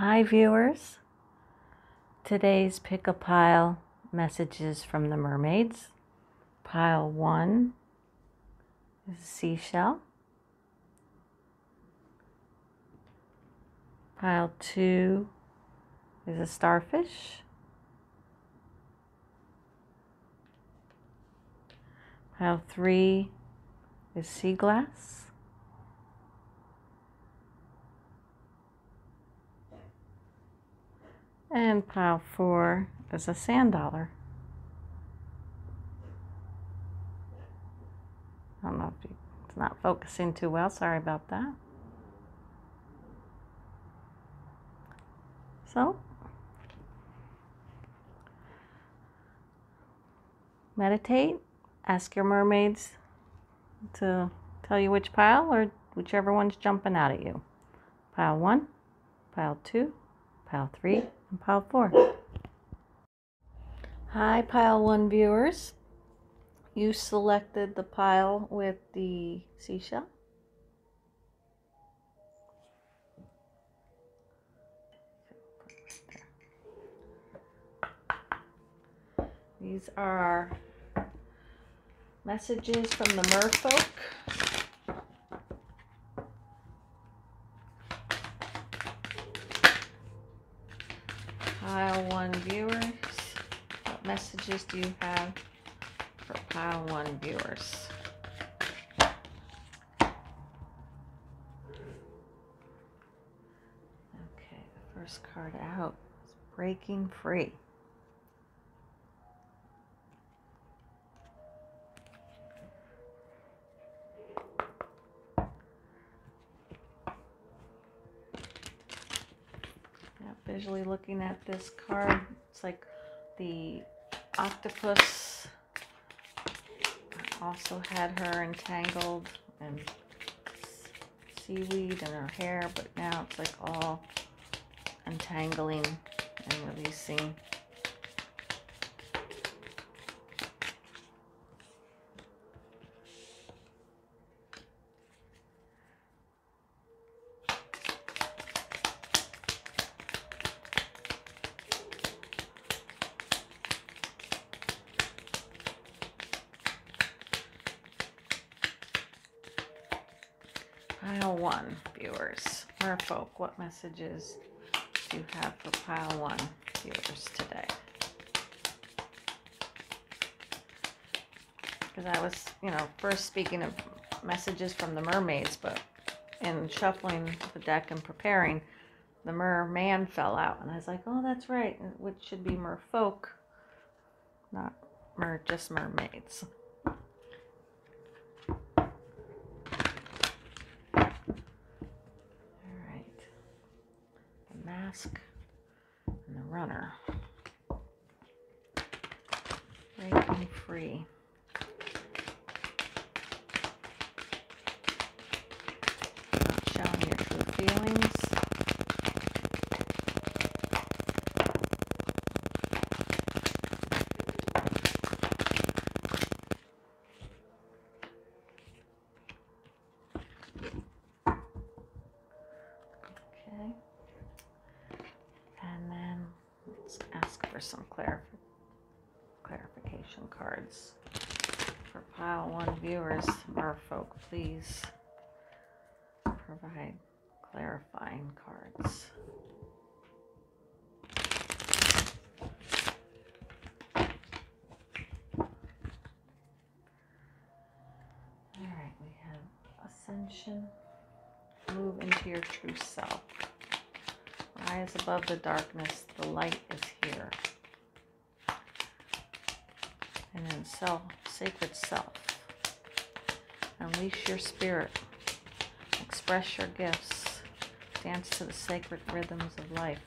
Hi viewers, today's pick a pile messages from the mermaids. Pile 1 is a seashell. Pile 2 is a starfish. Pile 3 is sea glass. And pile 4 is a sand dollar. I don't know if it's not focusing too well, sorry about that. So, meditate, ask your mermaids to tell you which pile or whichever one's jumping out at you. Pile 1, pile 2, pile 3, and pile 4. Hi pile 1 viewers. You selected the pile with the seashell. These are our messages from the Merfolk. Pile 1 viewers, what messages do you have for pile 1 viewers? Okay, the first card out is Breaking Free. Visually looking at this card, it's like the octopus also had her entangled in seaweed in her hair, but now it's like all entangling and releasing. Pile 1 viewers, Merfolk, what messages do you have for pile 1 viewers today? Because I was, first speaking of messages from the mermaids, but in shuffling the deck and preparing, the merman fell out, and I was like, oh, that's right, which should be Merfolk, not just mermaids. And the runner. Breaking free. Not showing your true feelings. Okay. And then let's ask for some clarification cards for pile 1 viewers. Merfolk, please provide clarifying cards. Alright, we have Ascension. Move into your true self. Rise above the darkness, the light is here. And then sacred self. Unleash your spirit. Express your gifts. Dance to the sacred rhythms of life.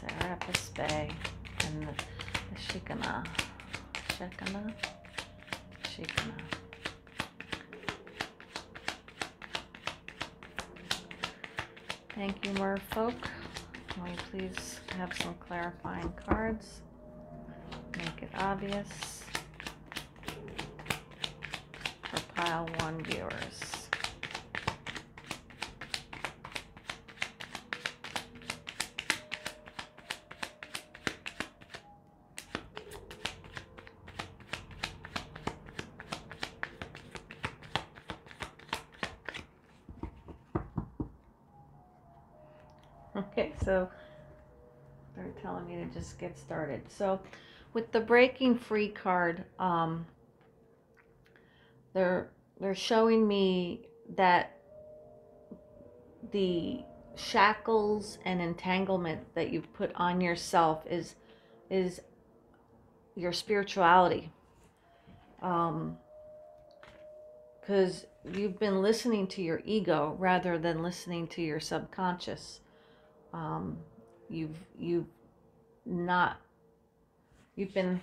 Serapis Bay and the Shikana. Thank you, Merfolk. Will you please have some clarifying cards? May Make it obvious for pile 1 viewers. Okay, so they're telling me to just get started. So with the breaking free card, they're showing me that the shackles and entanglement that you've put on yourself is your spirituality. Because you've been listening to your ego rather than listening to your subconscious. You've been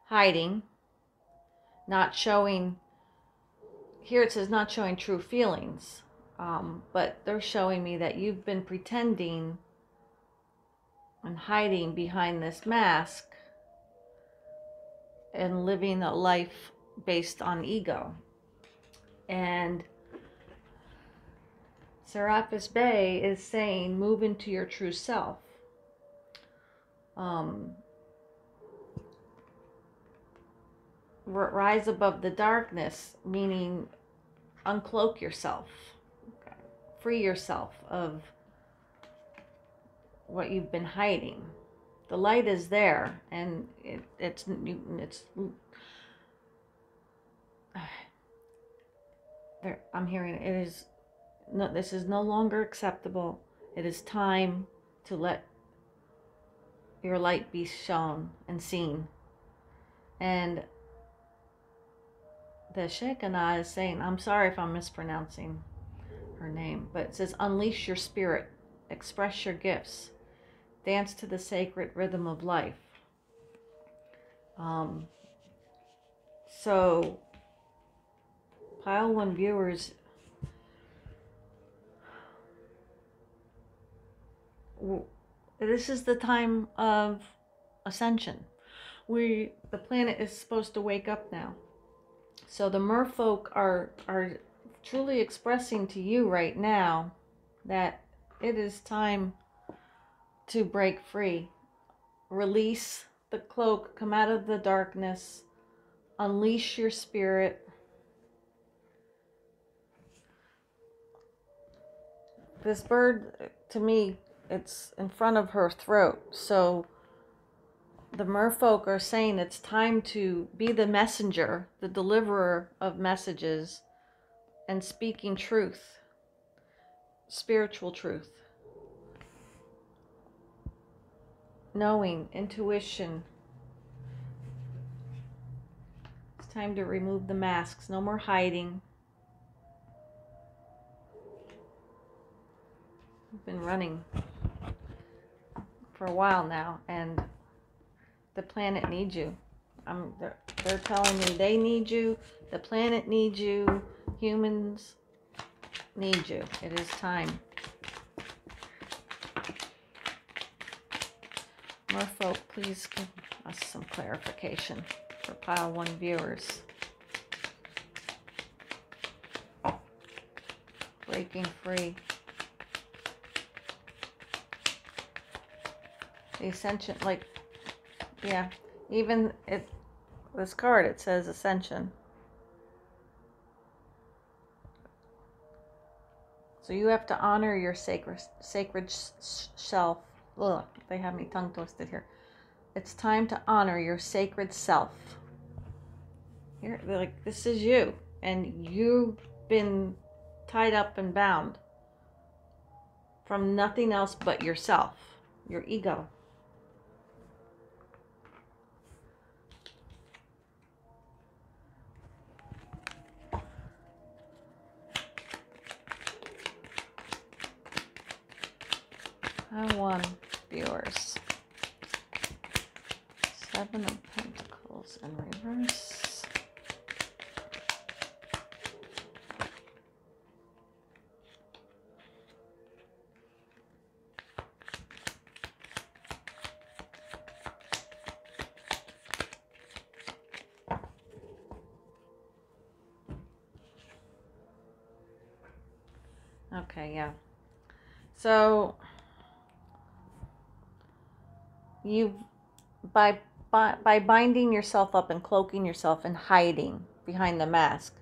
hiding, not showing. Here it says not showing true feelings, but they're showing me that you've been pretending and hiding behind this mask and living a life based on ego. And Serapis Bay is saying, move into your true self. Rise above the darkness, meaning uncloak yourself, free yourself of what you've been hiding. The light is there, and it's there. I'm hearing it is no. This is no longer acceptable. It is time to let your light be shown and seen. And the Shekinah is saying, I'm sorry if I'm mispronouncing her name, but it says, unleash your spirit, express your gifts, dance to the sacred rhythm of life. So, pile 1 viewers, this is the time of ascension. The planet is supposed to wake up now. So the Merfolk are truly expressing to you right now that it is time to break free. Release the cloak, come out of the darkness, unleash your spirit. This bird, to me, it's in front of her throat. So the Merfolk are saying it's time to be the messenger, the deliverer of messages, and speaking truth, spiritual truth. Knowing, intuition. It's time to remove the masks. No more hiding. I've been running for a while now, and the planet needs you. They're telling me they need you. The planet needs you. Humans need you. It is time. Merfolk, please give us some clarification for pile 1 viewers. Breaking free. The ascension, like, yeah, even this card, it says ascension. So you have to honor your sacred self. Ugh, they have me tongue twisted here. It's time to honor your sacred self. Here, they're like, this is you, and you've been tied up and bound from nothing else but yourself, your ego. I won, viewers. 7 of Pentacles in reverse. Okay, yeah. So you by binding yourself up and cloaking yourself and hiding behind the mask,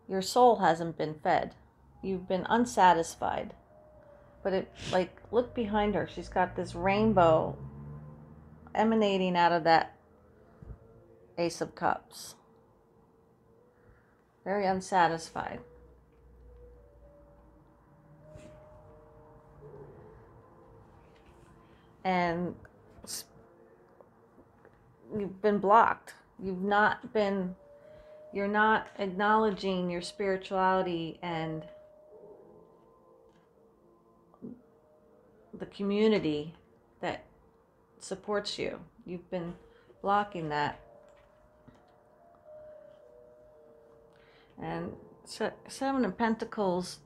your soul hasn't been fed. You've been unsatisfied. But it, like, look behind her. She's got this rainbow emanating out of that Ace of Cups. Very unsatisfied. And you've been blocked. You're not acknowledging your spirituality and the community that supports you. You've been blocking that. And Seven of Pentacles,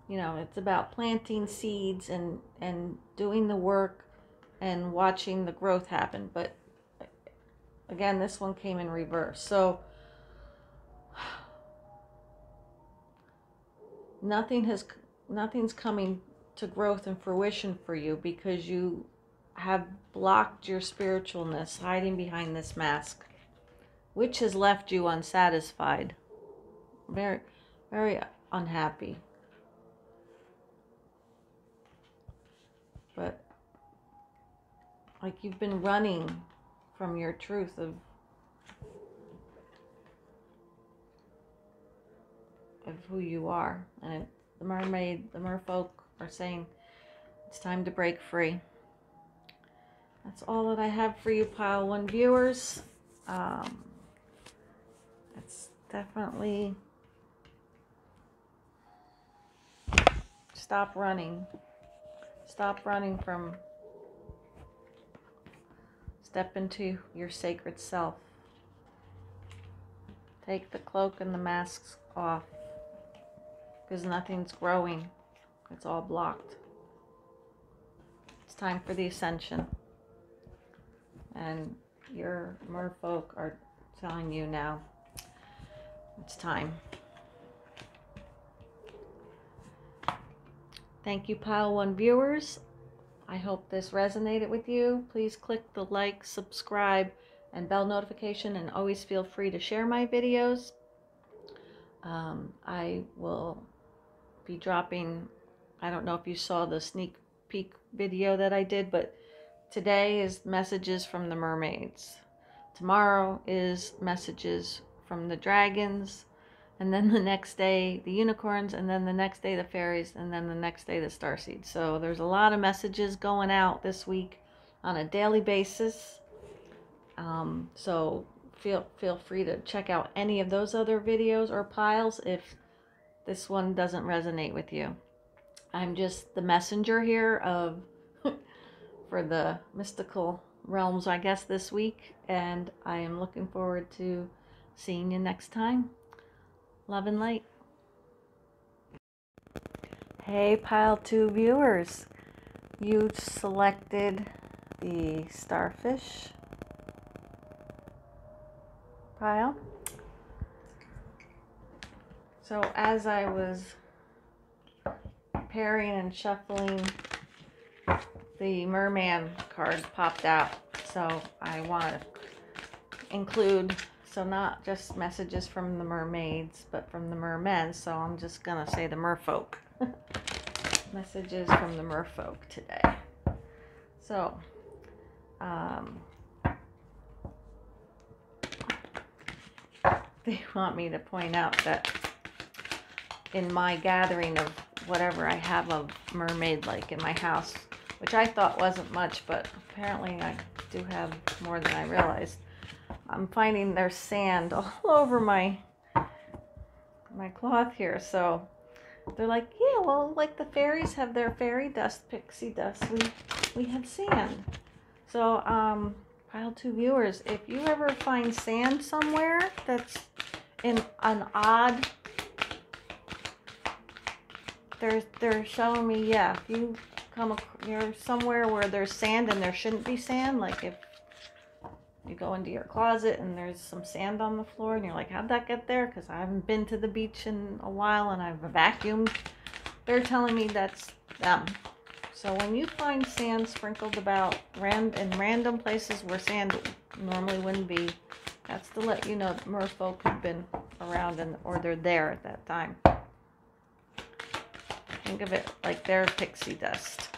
you know, it's about planting seeds and doing the work and watching the growth happen. But again, this one came in reverse. So nothing's coming to growth and fruition for you because you have blocked your spiritualness, hiding behind this mask, which has left you unsatisfied, very, very unhappy. But like you've been running from your truth of who you are. And the merfolk are saying it's time to break free. That's all that I have for you, Pile 1 viewers. It's definitely stop running. Stop running from, step into your sacred self. Take the cloak and the masks off, because nothing's growing. It's all blocked. It's time for the ascension. And your merfolk are telling you now it's time. Thank you, Pile 1 viewers. I hope this resonated with you. Please click the like, subscribe, and bell notification, and always feel free to share my videos. I will be dropping, I don't know if you saw the sneak peek video that I did, but today is messages from the mermaids. Tomorrow is messages from the dragons. And then the next day, the unicorns. And then the next day, the fairies. And then the next day, the starseeds. So there's a lot of messages going out this week on a daily basis. So feel free to check out any of those other videos or piles if this one doesn't resonate with you. I'm just the messenger here of for the mystical realms, I guess, this week. And I am looking forward to seeing you next time. Love and light. Hey, Pile 2 viewers. You selected the Starfish pile. So as I was preparing and shuffling, the merman card popped out. So I want to include, so not just messages from the mermaids, but from the mermen. So I'm just going to say the merfolk. Messages from the merfolk today. So, they want me to point out that in my gathering of whatever I have of mermaid like in my house, which I thought wasn't much, but apparently I do have more than I realized. I'm finding there's sand all over my cloth here. So they're like, yeah, well, like the fairies have their fairy dust, pixie dust, we have sand. So Pile 2 viewers, if you ever find sand somewhere that's in an odd, they're showing me, yeah, if you you're somewhere where there's sand and there shouldn't be sand, like if you go into your closet and there's some sand on the floor and you're like, how'd that get there? Because I haven't been to the beach in a while and I've vacuumed. They're telling me that's them. So when you find sand sprinkled about in random places where sand normally wouldn't be, that's to let you know that merfolk have been around or they're there at that time. Think of it like they're pixie dust.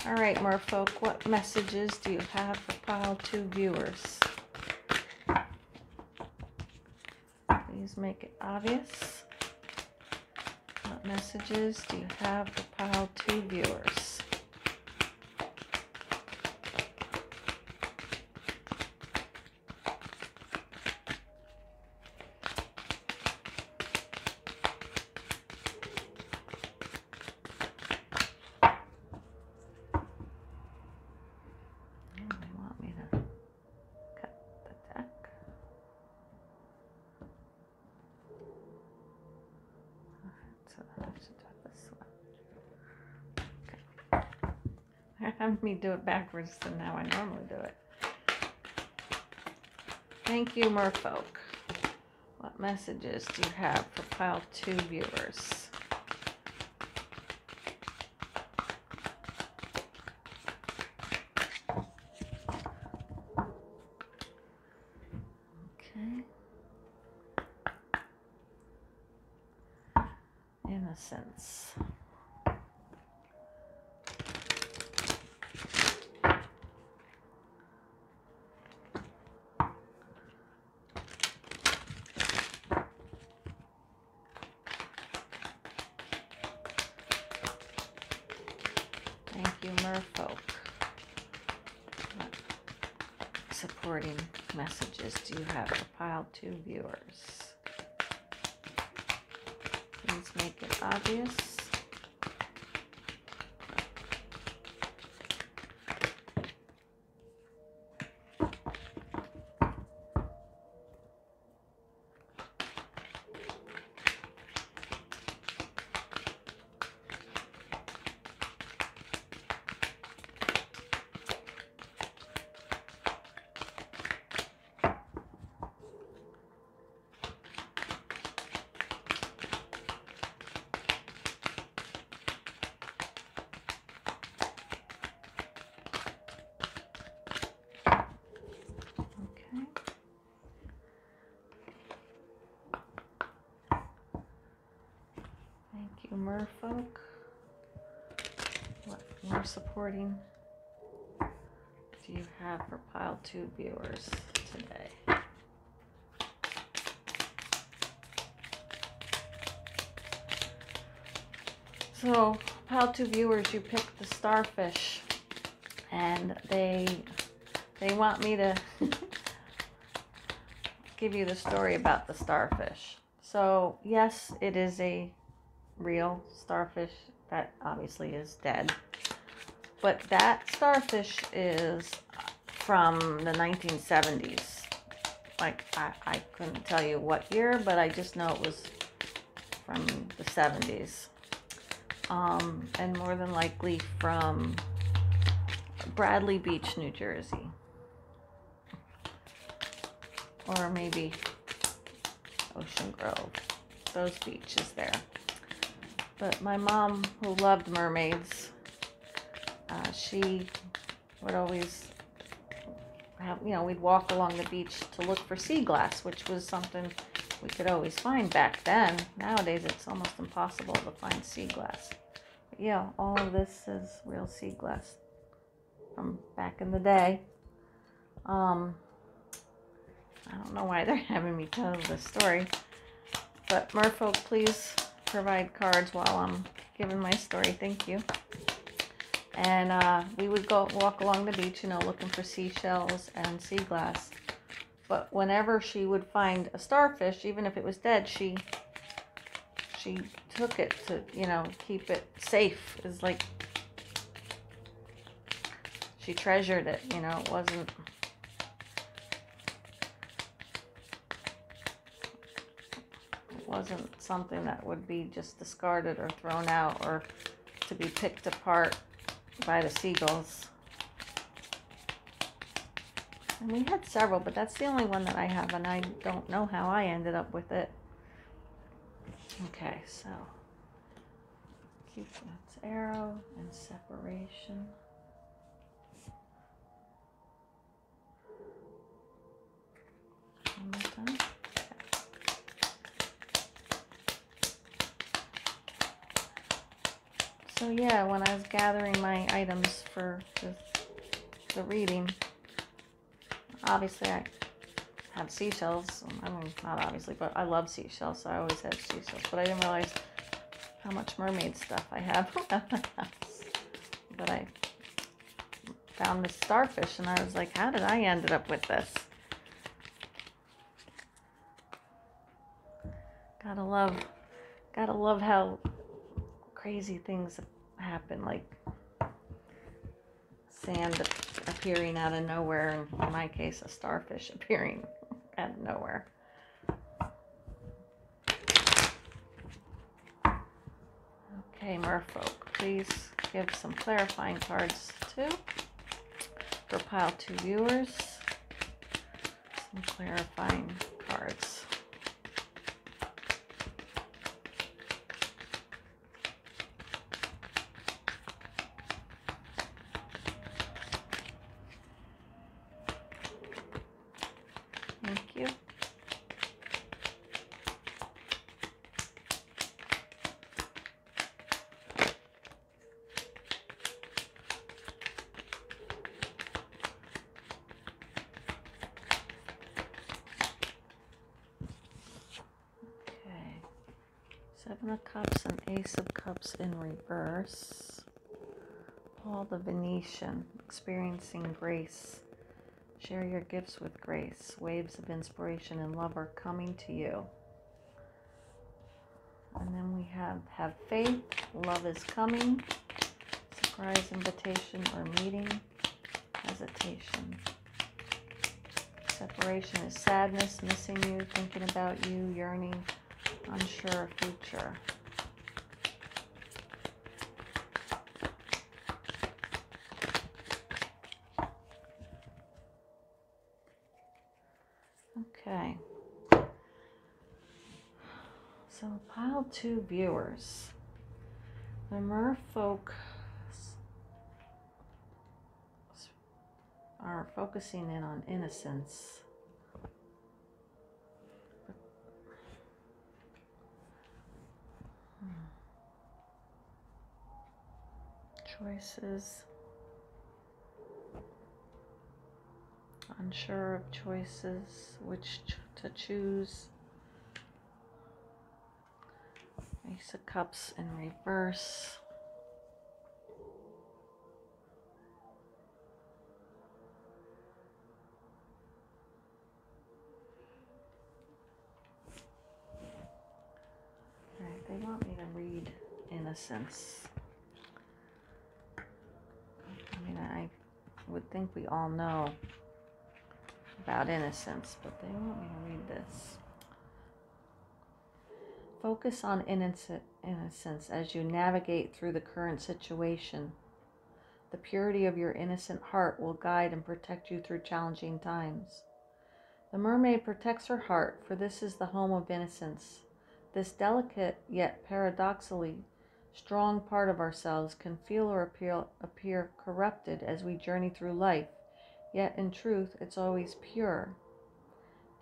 All right, merfolk, what messages do you have for pile 2 viewers? Please make it obvious. What messages do you have for pile 2 viewers? Have me do it backwards than how I normally do it. Thank you, merfolk. What messages do you have for pile 2 viewers? Okay. Innocence. Thank you, merfolk. What supporting messages do you have for pile 2 viewers? Please make it obvious. Merfolk, what more supporting do you have for pile 2 viewers today? So pile 2 viewers, you picked the Starfish, and they want me to give you the story about the Starfish. So yes, it is a real starfish that obviously is dead, but that starfish is from the 1970s. Like I couldn't tell you what year, but I just know it was from the 70s, and more than likely from Bradley Beach, New Jersey, or maybe Ocean Grove, those beaches there. But my mom, who loved mermaids, she would always have, we'd walk along the beach to look for sea glass, which was something we could always find back then. Nowadays, it's almost impossible to find sea glass. But yeah, all of this is real sea glass from back in the day. I don't know why they're having me tell this story, but merfolk, please provide cards while I'm giving my story. Thank you. And we would go walk along the beach, looking for seashells and sea glass. But whenever she would find a starfish, even if it was dead, she took it to, keep it safe. It's like she treasured it, it wasn't something that would be just discarded or thrown out or to be picked apart by the seagulls. And we had several, but that's the only one that I have, and I don't know how I ended up with it. Okay, so Cupid's arrow and separation. One more time. So yeah, when I was gathering my items for the reading, obviously I have seashells. I mean, not obviously, but I love seashells, so I always have seashells. But I didn't realize how much mermaid stuff I have at my house. But I found this starfish, and I was like, how did I end up with this? Gotta love how crazy things happen, like sand appearing out of nowhere, and in my case, a starfish appearing out of nowhere. Okay, Merfolk, please give some clarifying cards too for pile 2 viewers. Some clarifying cards. Thank you. Okay. 7 of Cups and Ace of Cups in reverse. Paul the Venetian, experiencing grace. Share your gifts with grace. Waves of inspiration and love are coming to you. And then we have faith. Love is coming. Surprise invitation or meeting. Hesitation. Separation is sadness, missing you, thinking about you, yearning, unsure of future. Okay. So pile 2 viewers. The Merfolk are focusing in on innocence. Choices. Unsure of choices, which to choose. Ace of Cups in reverse. Alright, they want me to read innocence. I mean, I would think we all know about innocence, but they want me to read this. Focus on innocence as you navigate through the current situation. The purity of your innocent heart will guide and protect you through challenging times. The mermaid protects her heart, for this is the home of innocence. This delicate, yet paradoxically strong part of ourselves can feel or appear corrupted as we journey through life, yet in truth it's always pure.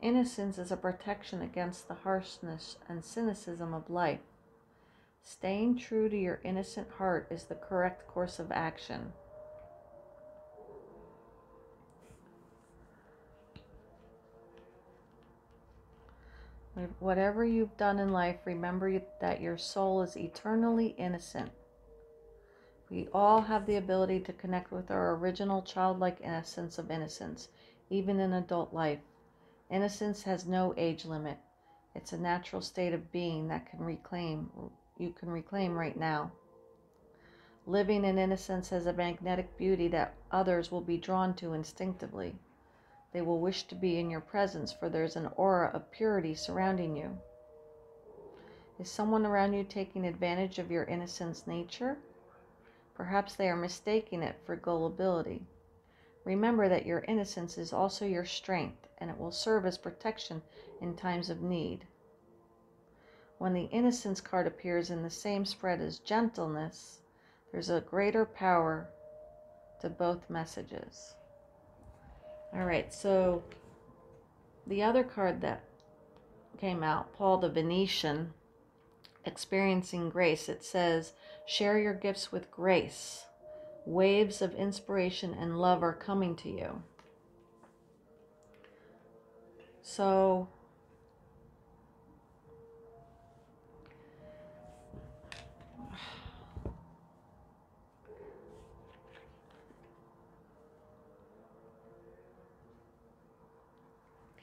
Innocence is a protection against the harshness and cynicism of life. Staying true to your innocent heart is the correct course of action. Whatever you've done in life, remember that your soul is eternally innocent. We all have the ability to connect with our original childlike essence of innocence, even in adult life. Innocence has no age limit. It's a natural state of being that you can reclaim right now. Living in innocence has a magnetic beauty that others will be drawn to instinctively. They will wish to be in your presence, for there's an aura of purity surrounding you. Is someone around you taking advantage of your innocence nature? Perhaps they are mistaking it for gullibility. Remember that your innocence is also your strength, and it will serve as protection in times of need. When the innocence card appears in the same spread as gentleness, there's a greater power to both messages. All right, so the other card that came out, Paul the Venetian, experiencing grace. It says, share your gifts with grace. Waves of inspiration and love are coming to you. So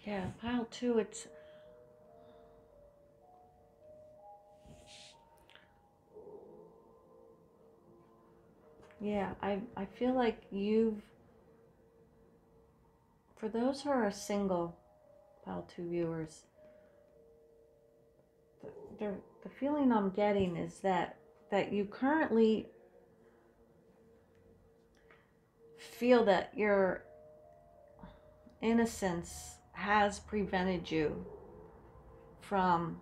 yeah, pile 2, it's yeah, I feel like for those who are single pile 2 viewers, the feeling I'm getting is that you currently feel that your innocence has prevented you from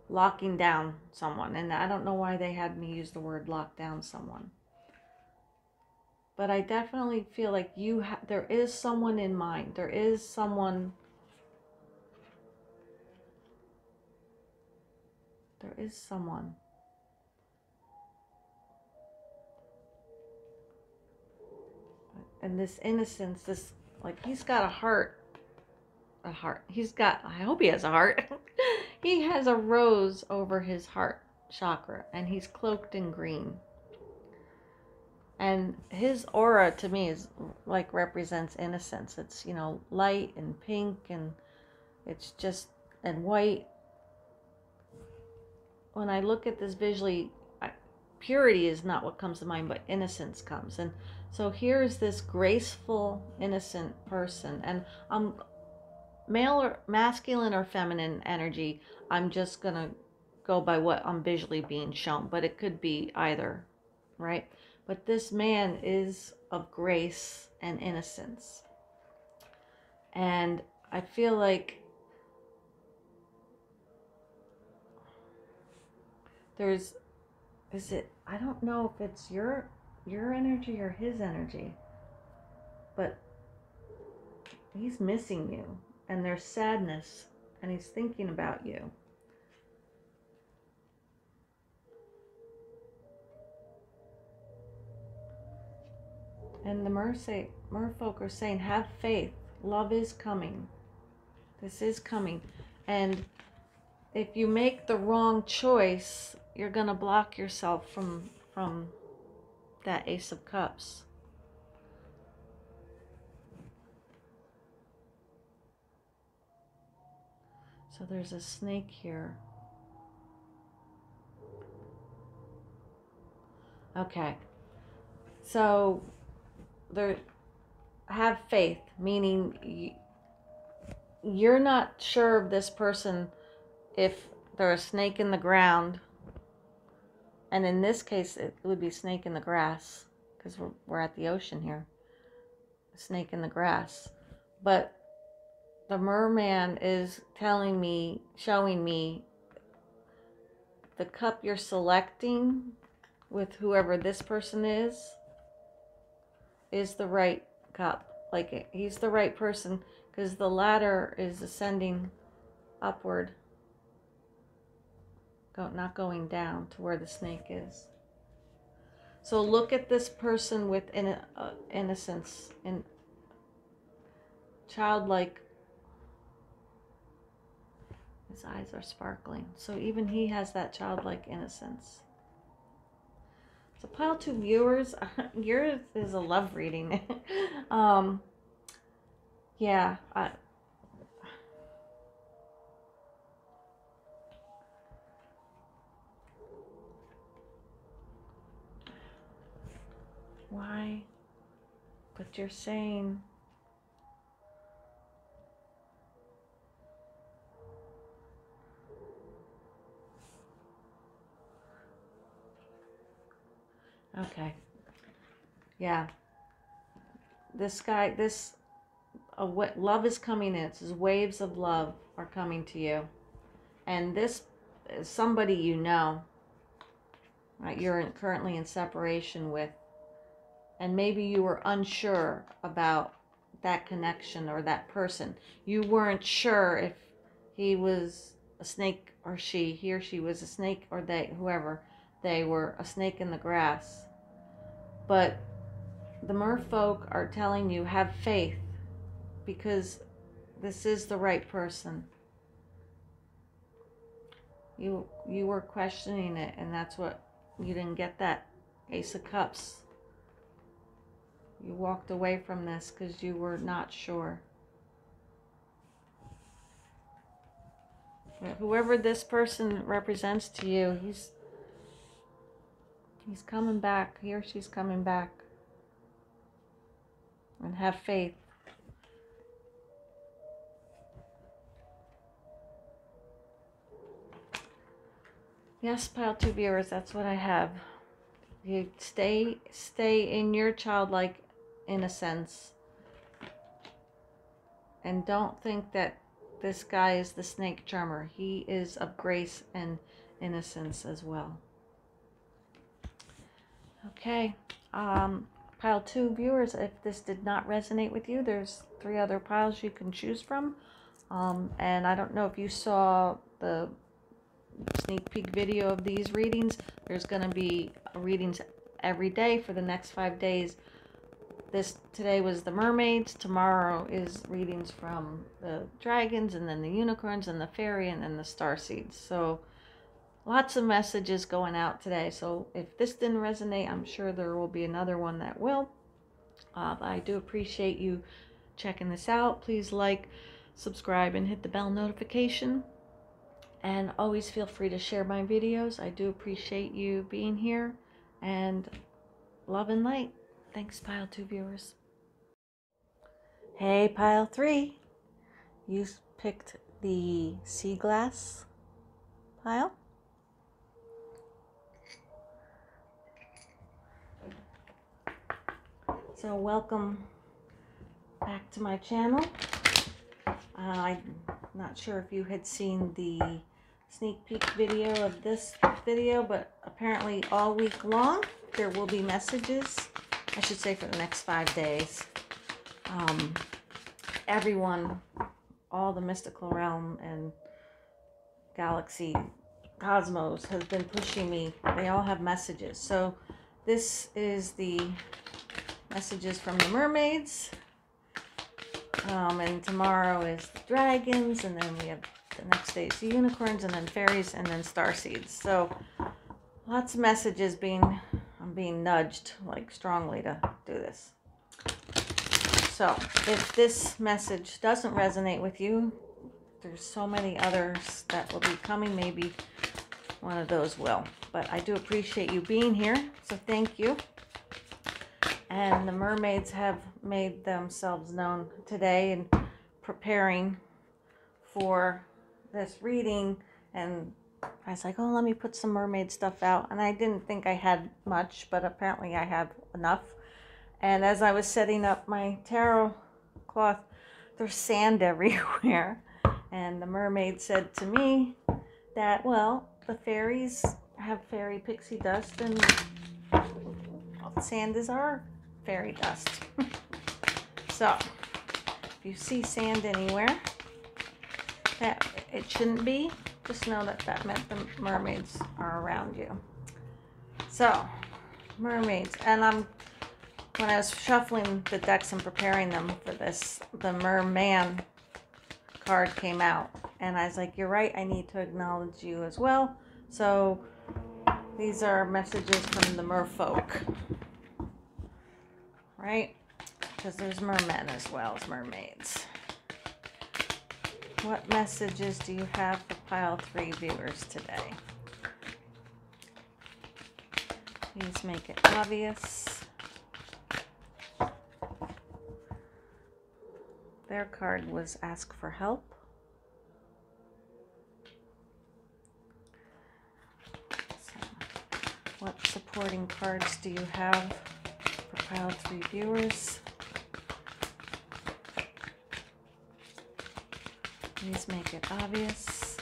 locking down someone. And I don't know why they had me use the word lock down someone. But I definitely feel like there is someone in mind. There is someone. There is someone. And this innocence, this, like, he's got a heart. I hope he has a heart. He has a rose over his heart chakra, and he's cloaked in green. And his aura to me is like represents innocence. It's, you know, light and pink, and it's just, and white. When I look at this visually, purity is not what comes to mind, but innocence comes. And so here's this graceful, innocent person, and male or masculine or feminine energy, I'm just gonna go by what I'm visually being shown, but it could be either, right? But this man is of grace and innocence. And I feel like I don't know if it's your energy or his energy, but he's missing you, and there's sadness, and he's thinking about you. And the merfolk are saying, have faith. Love is coming. This is coming. And if you make the wrong choice, you're going to block yourself from that Ace of Cups. So there's a snake here. Okay. So have faith, meaning you're not sure of this person if they're a snake in the ground. And in this case, it would be snake in the grass, because we're at the ocean here. A snake in the grass. But the merman is telling me, showing me the cup you're selecting with whoever this person is the right cup. Like, he's the right person, because the ladder is ascending upward, not going down to where the snake is. So look at this person with innocence and childlike. His eyes are sparkling. So even he has that childlike innocence. So pile 2 viewers, yours is a love reading. Yeah. Why? But you're saying... Okay. Yeah. this guy, love is coming in. It says waves of love are coming to you. And this is somebody you know, right? You're currently in separation with. And maybe you were unsure about that connection or that person. You weren't sure if he was a snake or he or she was a snake, or whoever, they were a snake in the grass. But the merfolk are telling you, have faith, because this is the right person. You were questioning it, and that's what you didn't get, that Ace of Cups. You walked away from this because you were not sure. Whoever this person represents to you, he's coming back. He or she's coming back. And have faith. Yes, pile 2 viewers, that's what I have. You stay in your childlike innocence. And don't think that this guy is the snake charmer. He is of grace and innocence as well. Okay. Pile 2 viewers, if this did not resonate with you, there's 3 other piles you can choose from. And I don't know if you saw the sneak peek video of these readings. There's going to be readings every day for the next 5 days. Today was the mermaids. Tomorrow is readings from the dragons, and then the unicorns, and the fairy, and then the starseeds. So lots of messages going out today. So if this didn't resonate, I'm sure there will be another one that will. I do appreciate you checking this out. Please like, subscribe, and hit the bell notification. And always feel free to share my videos. I do appreciate you being here. And love and light. Thanks, pile 2 viewers. Hey, pile 3. You picked the sea glass pile. So welcome back to my channel. I'm not sure if you had seen the sneak peek video of this video, but apparently all week long there will be messages, I should say for the next 5 days. Everyone, all the mystical realm and galaxy cosmos has been pushing me. They all have messages. So this is the messages from the mermaids, and tomorrow is the dragons, and then we have the next day is the unicorns, and then fairies, and then starseeds. So lots of messages I'm being nudged like strongly to do this. So if this message doesn't resonate with you, there's so many others that will be coming. Maybe one of those will. But I do appreciate you being here, so thank you. And the mermaids have made themselves known today and preparing for this reading. And I was like, oh, let me put some mermaid stuff out. And I didn't think I had much, but apparently I have enough. And as I was setting up my tarot cloth, there's sand everywhere. And the mermaid said to me that, well, the fairies have fairy pixie dust, and sand is our fairy dust. So if you see sand anywhere that it shouldn't be, just know that that meant the mermaids are around you. So mermaids, and when I was shuffling the decks and preparing them for this, the merman card came out, and I was like, you're right, I need to acknowledge you as well. So these are messages from the merfolk, right? Because there's mermen as well as mermaids. What messages do you have for pile 3 viewers today? Please make it obvious. Their card was ask for help. So, what supporting cards do you have for pile 3 viewers? Please make it obvious.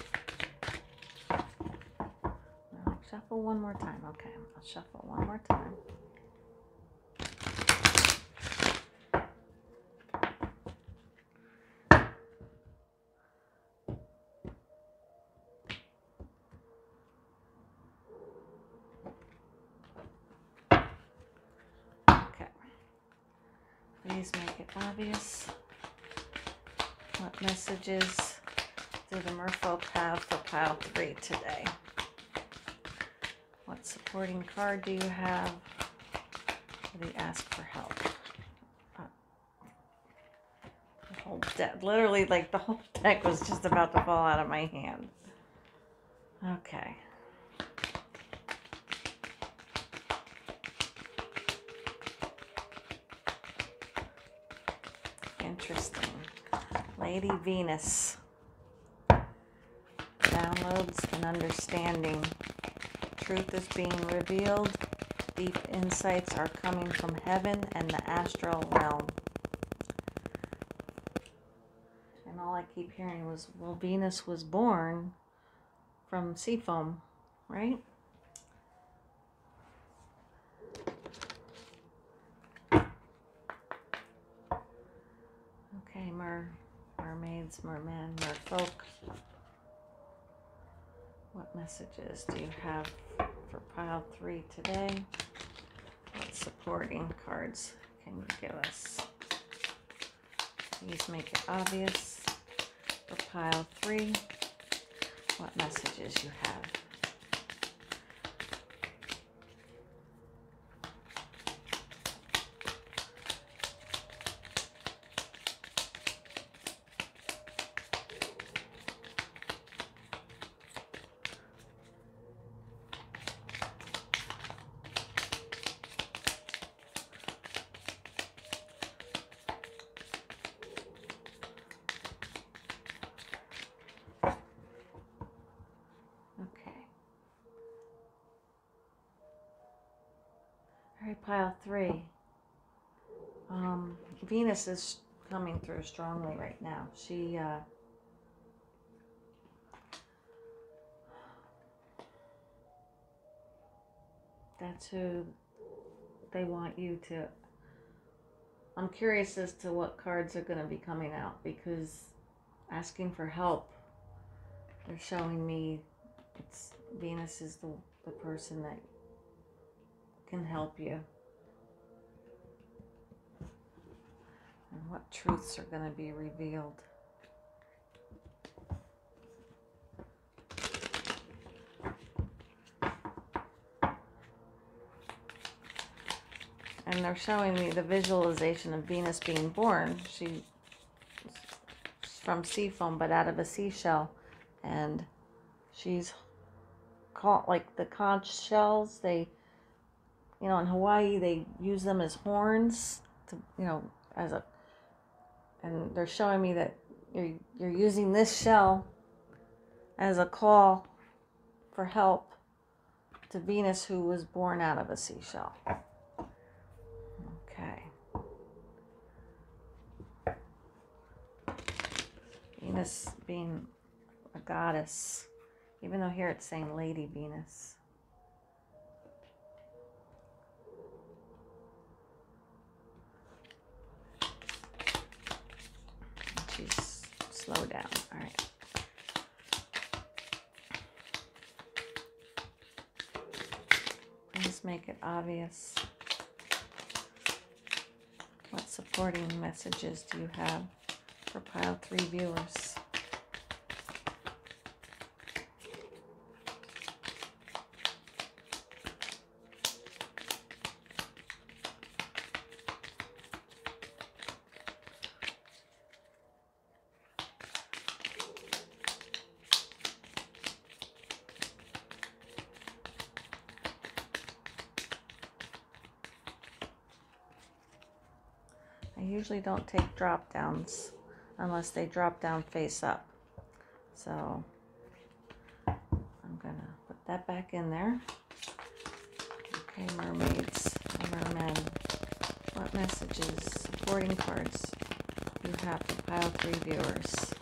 I'll shuffle one more time. Okay, I'll shuffle one more time. Okay. Please make it obvious. What messages do the Merfolk have for pile 3 today? What supporting card do you have for the ask for help? The whole deck, literally, like the whole deck was just about to fall out of my hand. Okay. Interesting. Lady Venus. Downloads and understanding. Truth is being revealed. Deep insights are coming from heaven and the astral realm. And all I keep hearing was, well, Venus was born from sea foam, right? Okay, mermaids, mermen, merfolk. What messages do you have for pile 3 today? What supporting cards can you give us? Please make it obvious for pile 3. What messages you have? Pile 3. Venus is coming through strongly right now. That's who they want you to. I'm curious as to what cards are going to be coming out, because asking for help, they're showing me it's Venus is the person that can help you. And what truths are going to be revealed. And they're showing me the visualization of Venus being born. She's from sea foam, but out of a seashell. And she's caught, like the conch shells, they, you know, in Hawaii, they use them as horns to, you know, as a, and they're showing me that you're using this shell as a call for help to Venus, who was born out of a seashell. Okay. Venus being a goddess, even though here it's saying Lady Venus. She's slow down. All right. Please make it obvious. What supporting messages do you have for pile 3 viewers? I usually don't take drop downs unless they drop down face up. So I'm gonna put that back in there. Okay, mermaids, mermen. What messages, supporting cards you have for pile 3 viewers?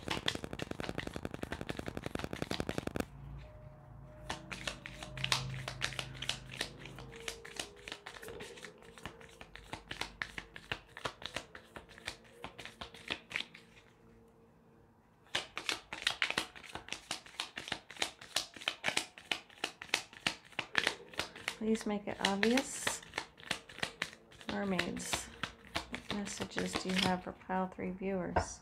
Please make it obvious. Mermaids, what messages do you have for pile 3 viewers?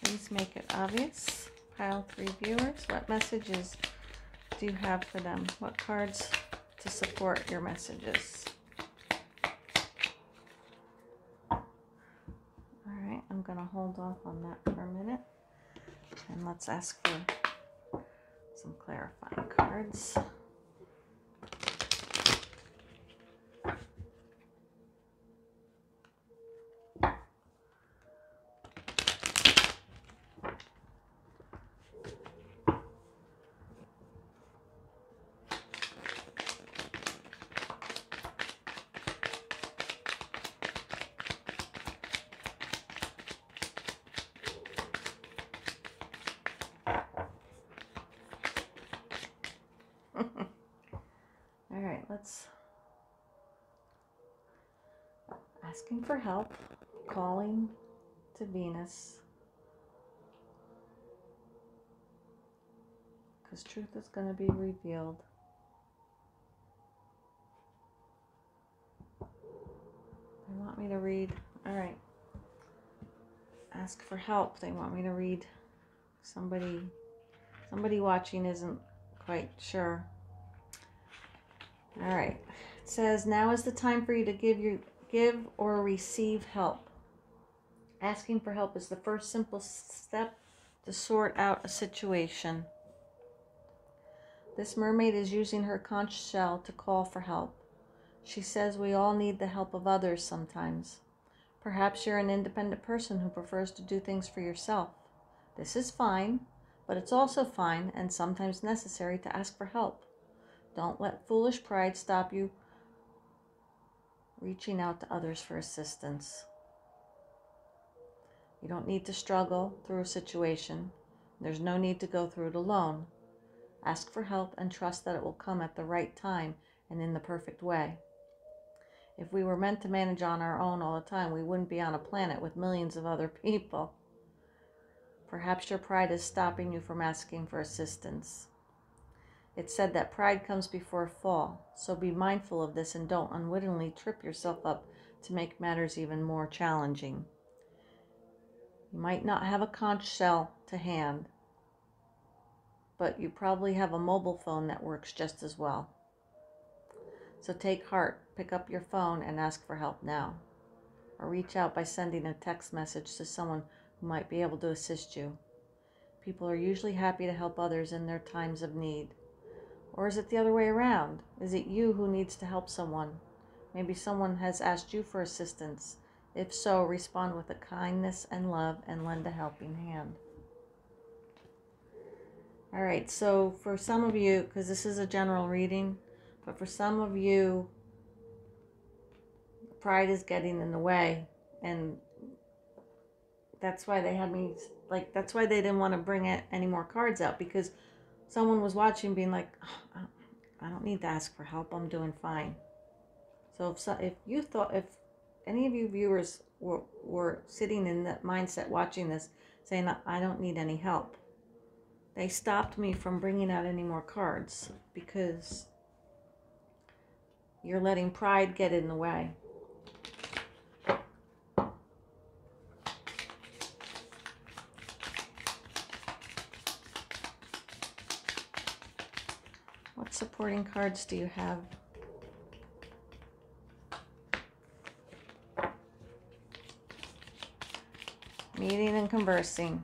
Please make it obvious. Pile 3 viewers, what messages do you have for them? What cards to support your messages? Alright, I'm going to hold off on that for a minute. And let's ask for some clarifying cards. Alright, let's asking for help, calling to Venus, because truth is going to be revealed. They want me to read, alright, ask for help. They want me to read somebody watching isn't quite sure. All right, it says, now is the time for you to give or receive help. Asking for help is the first simple step to sort out a situation. This mermaid is using her conch shell to call for help. She says we all need the help of others sometimes. Perhaps you're an independent person who prefers to do things for yourself. This is fine, but it's also fine and sometimes necessary to ask for help. Don't let foolish pride stop you reaching out to others for assistance. You don't need to struggle through a situation. There's no need to go through it alone. Ask for help and trust that it will come at the right time and in the perfect way. If we were meant to manage on our own all the time, we wouldn't be on a planet with millions of other people. Perhaps your pride is stopping you from asking for assistance. It's said that pride comes before a fall, so be mindful of this and don't unwittingly trip yourself up to make matters even more challenging. You might not have a conch shell to hand, but you probably have a mobile phone that works just as well. So take heart, pick up your phone and ask for help now. Or reach out by sending a text message to someone who might be able to assist you. People are usually happy to help others in their times of need. Or is it the other way around? Is it you who needs to help someone? Maybe someone has asked you for assistance. If so, respond with a kindness and love and lend a helping hand. All right, so for some of you, because this is a general reading, but for some of you, pride is getting in the way, and that's why they had me, like, that's why they didn't want to bring any more cards out, because someone was watching being like, oh, I don't need to ask for help, I'm doing fine. So if any of you viewers were sitting in that mindset watching this, saying, I don't need any help, they stopped me from bringing out any more cards because you're letting pride get in the way. What supporting cards do you have? Meeting and conversing.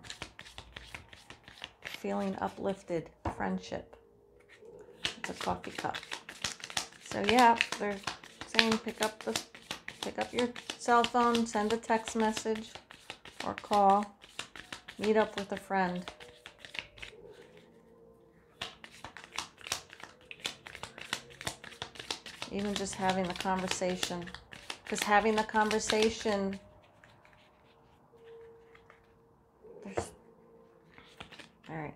Feeling uplifted. Friendship. It's a coffee cup. So yeah, they're saying pick up your cell phone, send a text message or call, meet up with a friend. Even just having the conversation, because having the conversation, All right.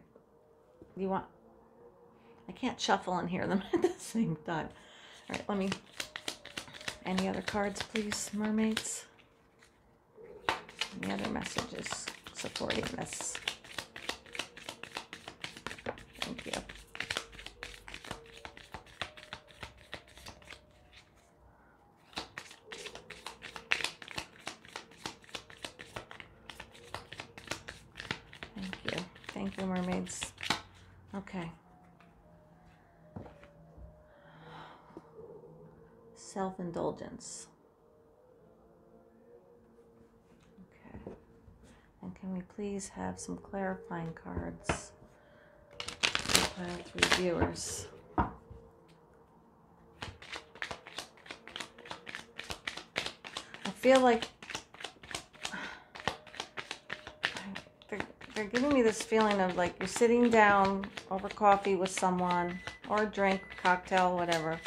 You want... I can't shuffle and hear them at the same time. All right, let me... Any other cards, please, mermaids? Any other messages supporting this? Thank you. Thank you. Thank you, mermaids. Okay. Self-indulgence. Okay. And can we please have some clarifying cards for pile 3 viewers? I feel like they're giving me this feeling of like you're sitting down over coffee with someone or a drink, cocktail, whatever,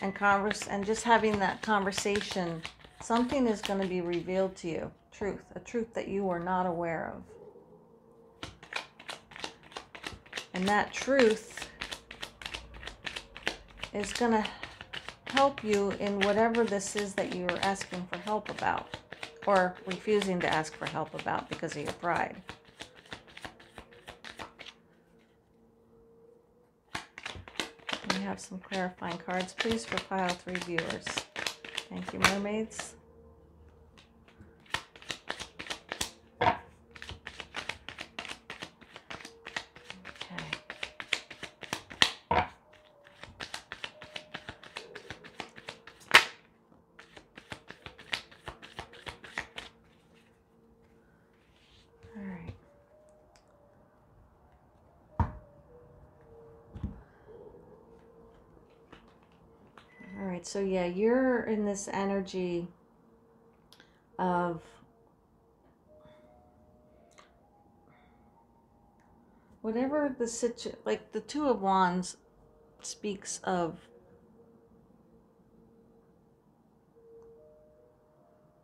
and just having that conversation. Something is going to be revealed to you. Truth, a truth that you were not aware of. And that truth is going to help you in whatever this is that you're asking for help about, or refusing to ask for help about because of your pride. Can we have some clarifying cards, please, for pile 3 viewers? Thank you, mermaids. So yeah, you're in this energy of whatever the situation, like the Two of Wands speaks of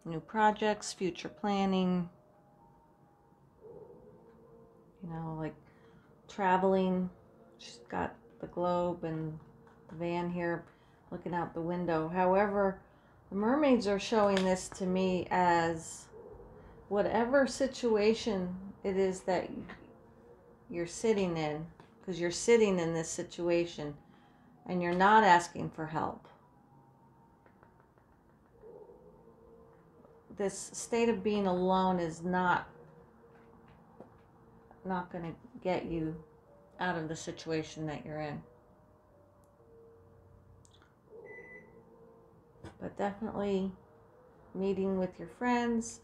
new projects, future planning, you know, like traveling. She's got the globe and the van here looking out the window. However, the mermaids are showing this to me as whatever situation it is that you're sitting in, because you're sitting in this situation and you're not asking for help. This state of being alone is not going to get you out of the situation that you're in. But definitely meeting with your friends.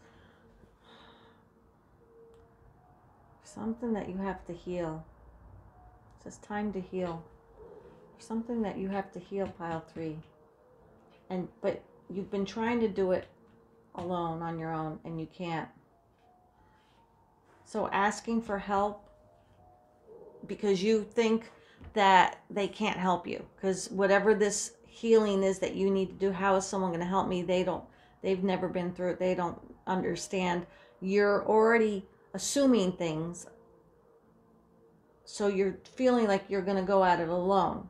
Something that you have to heal. It's just time to heal. Something that you have to heal, pile 3. But you've been trying to do it alone, on your own, and you can't. So asking for help because you think that they can't help you. Because whatever this healing is that you need to do, how is someone going to help me? They've never been through it. They don't understand. You're already assuming things, so you're feeling like you're going to go at it alone.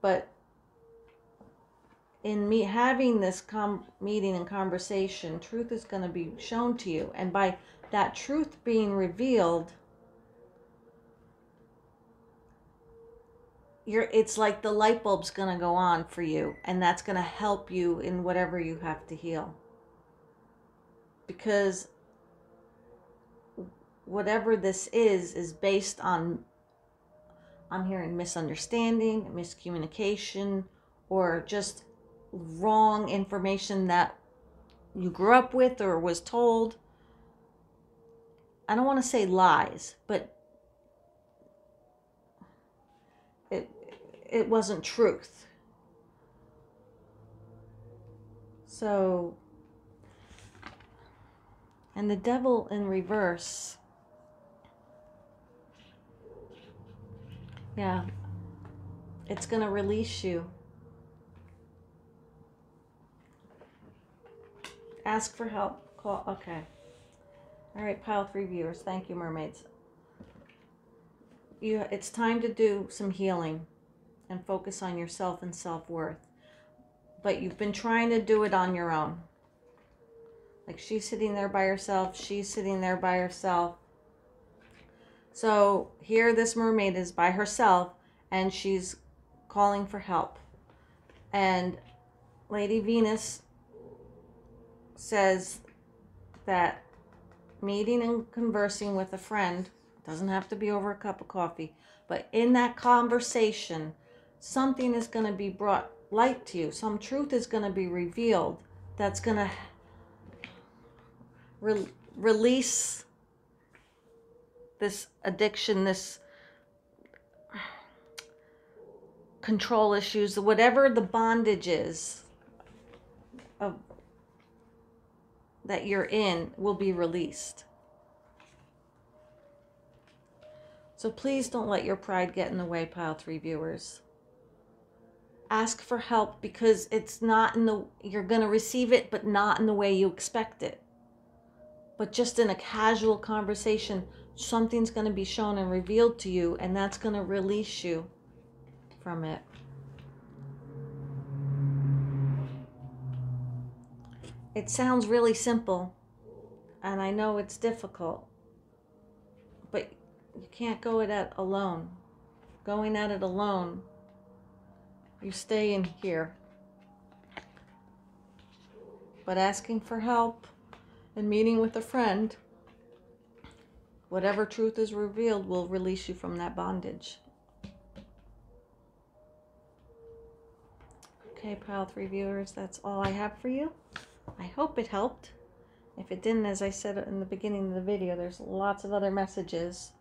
But in me having this meeting and conversation, truth is going to be shown to you, and by that truth being revealed, it's like the light bulb's going to go on for you, and that's going to help you in whatever you have to heal. Because whatever this is based on, I'm hearing misunderstanding, miscommunication, or just wrong information that you grew up with or was told. I don't want to say lies, but it wasn't truth. So, and the devil in reverse. Yeah, it's going to release you. Ask for help. Call. Okay. All right, pile 3 viewers. Thank you, mermaids. it's time to do some healing and focus on yourself and self-worth. But you've been trying to do it on your own. Like she's sitting there by herself, she's sitting there by herself. So here this mermaid is by herself and she's calling for help. And Lady Venus says that meeting and conversing with a friend doesn't have to be over a cup of coffee, but in that conversation, something is going to be brought light to you. Some truth is going to be revealed that's going to release this addiction, this control issues, whatever the bondage is of that you're in will be released. So please don't let your pride get in the way, Pile 3 viewers. Ask for help, because it's not in the, you're going to receive it, but not in the way you expect it. But just in a casual conversation, something's going to be shown and revealed to you, and that's going to release you from it. It sounds really simple, and I know it's difficult, but you can't go at it alone. Going at it alone, you stay in here. But asking for help and meeting with a friend, whatever truth is revealed will release you from that bondage. Okay, Pile 3 viewers, that's all I have for you. I hope it helped. If it didn't, as I said in the beginning of the video, there's lots of other messages.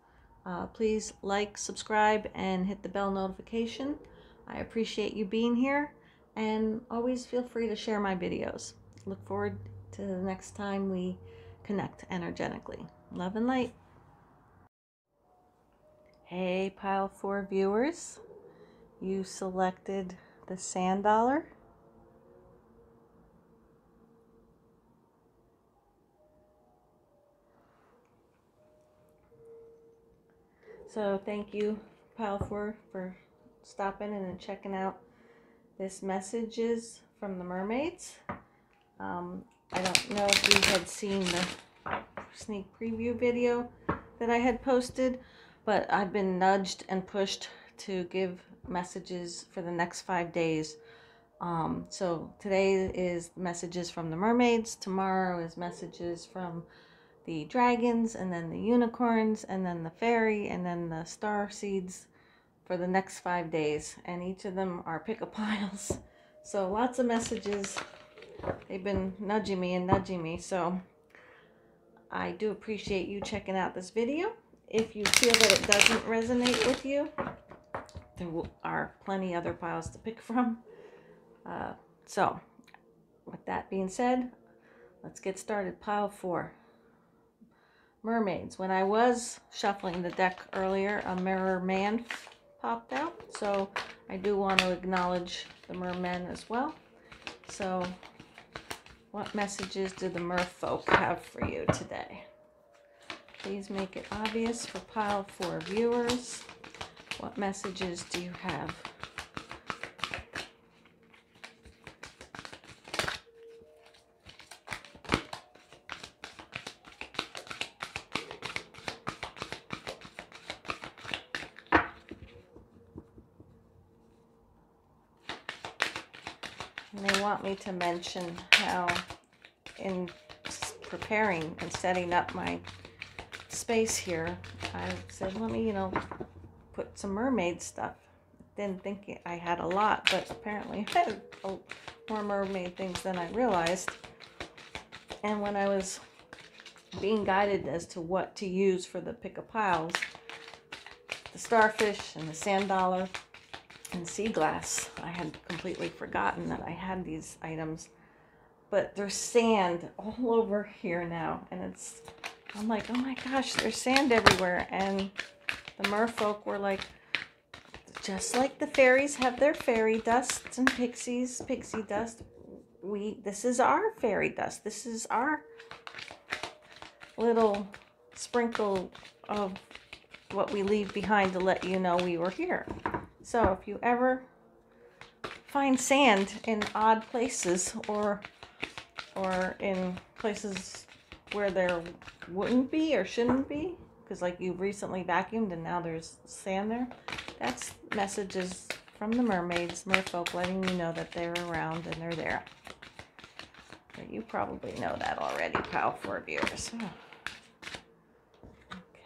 Please like, subscribe, and hit the bell notification. I appreciate you being here, and always feel free to share my videos. Look forward to the next time we connect energetically. Love and light. Hey, Pile 4 viewers. You selected the sand dollar. So thank you, Pile 4, for stopping in and checking out this messages from the mermaids. I don't know if you had seen the sneak preview video that I had posted, but I've been nudged and pushed to give messages for the next 5 days. So today is messages from the mermaids, tomorrow is messages from the dragons, and then the unicorns, and then the fairy, and then the star seeds for the next 5 days. And each of them are pick-a-piles. So lots of messages. They've been nudging me and nudging me. So I do appreciate you checking out this video. If you feel that it doesn't resonate with you, there are plenty other piles to pick from. So with that being said, let's get started. Pile 4. Mermaids. When I was shuffling the deck earlier, a mirror man popped out, so I do want to acknowledge the mermen as well. So what messages do the merfolk have for you today? Please make it obvious for Pile 4 viewers. What messages do you have? And they want me to mention how in preparing and setting up my space here, I said, let me, put some mermaid stuff. Didn't think I had a lot, but apparently I had more mermaid things than I realized. And when I was being guided as to what to use for the pick-a-piles, the starfish and the sand dollar and sea glass, I had completely forgotten that I had these items. But there's sand all over here now, and I'm like, oh my gosh, there's sand everywhere. And the merfolk were like, just like the fairies have their fairy dust and pixie dust, this is our fairy dust. This is our little sprinkle of what we leave behind to let you know we were here. So if you ever find sand in odd places or in places where there wouldn't be or shouldn't be, because like you've recently vacuumed and now there's sand there, that's messages from the mermaids, merfolk, letting you know that they're around and they're there. But you probably know that already, Pile 4 viewers.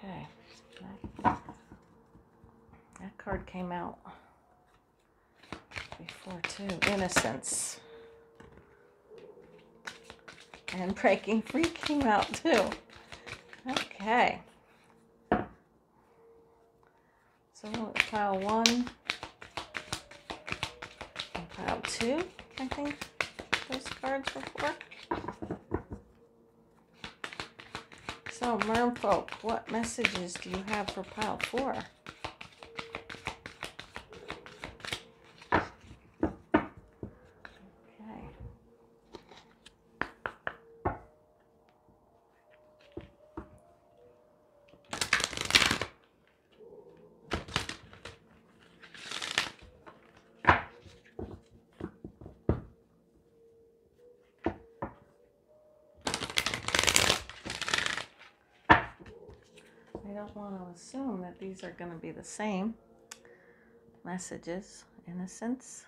Okay. That card came out before too. Innocence. And Breaking Free came out too. Okay. So Pile 1 and Pile 2, I think those cards were for. So Merfolk, what messages do you have for Pile 4? I don't want to assume that these are going to be the same messages. Innocence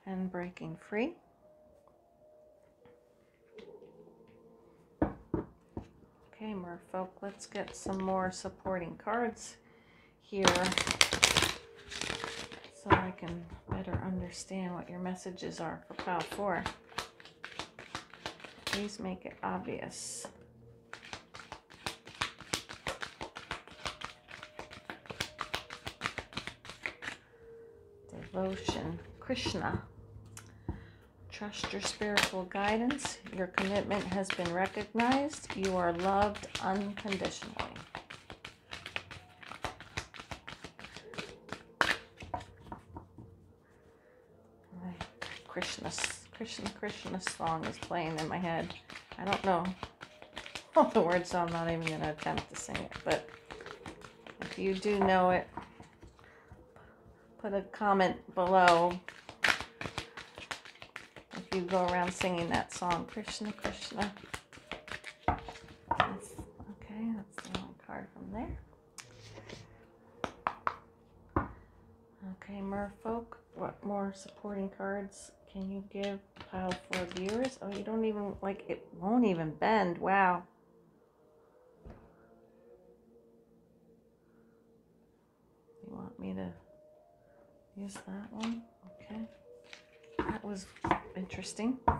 and Breaking Free. Okay, Merfolk, let's get some more supporting cards here so I can better understand what your messages are for Pile 4. Please make it obvious. Devotion, Krishna. Trust your spiritual guidance. Your commitment has been recognized. You are loved unconditionally. Krishna song is playing in my head. I don't know all the words, so I'm not even going to attempt to sing it. But if you do know it, put a comment below if you go around singing that song. Krishna. That's the wrong card from there. Okay, Merfolk, what more supporting cards can you give Pile 4 viewers? Oh, you don't even, like, it won't even bend. Wow. You want me to use that one? Okay. That was interesting. That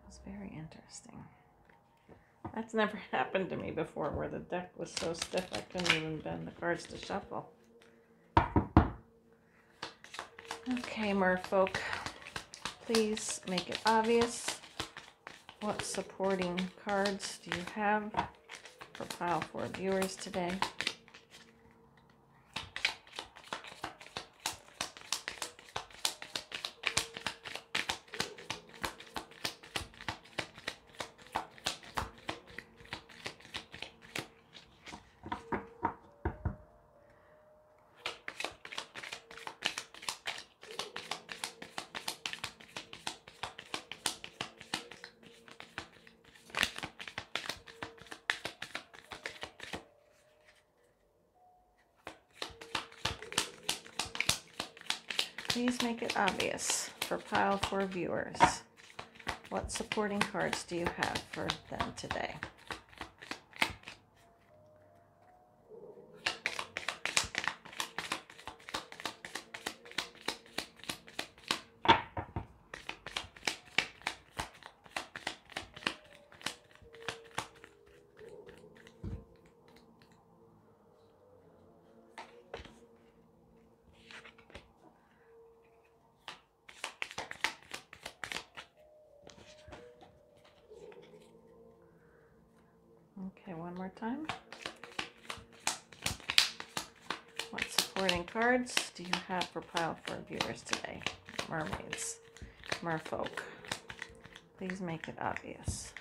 was very interesting. That's never happened to me before, where the deck was so stiff I couldn't even bend the cards to shuffle. Okay, Merfolk, please make it obvious. What supporting cards do you have for Pile 4 viewers today? Please make it obvious for Pile 4 viewers. What supporting cards do you have for them today? Okay, one more time. What supporting cards do you have for Pile 4 viewers today? Mermaids. Merfolk. Please make it obvious.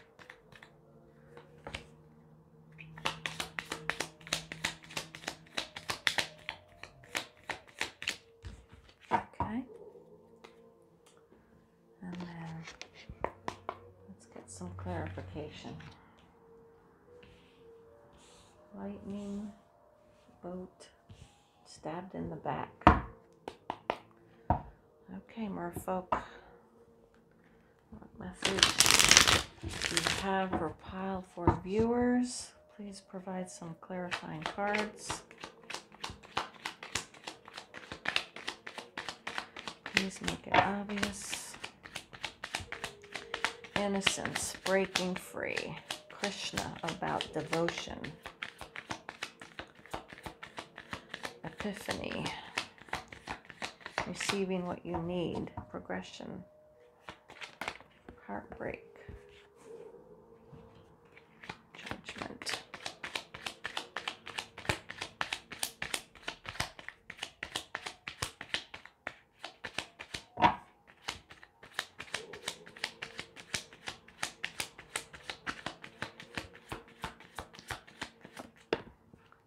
Okay. And then let's get some clarification. Lightning bolt stabbed in the back. Okay, Merfolk. What message do you have for pile for viewers? Please provide some clarifying cards. Please make it obvious. Innocence, breaking free. Krishna, about devotion. Epiphany, receiving what you need. Progression. Heartbreak. Judgment.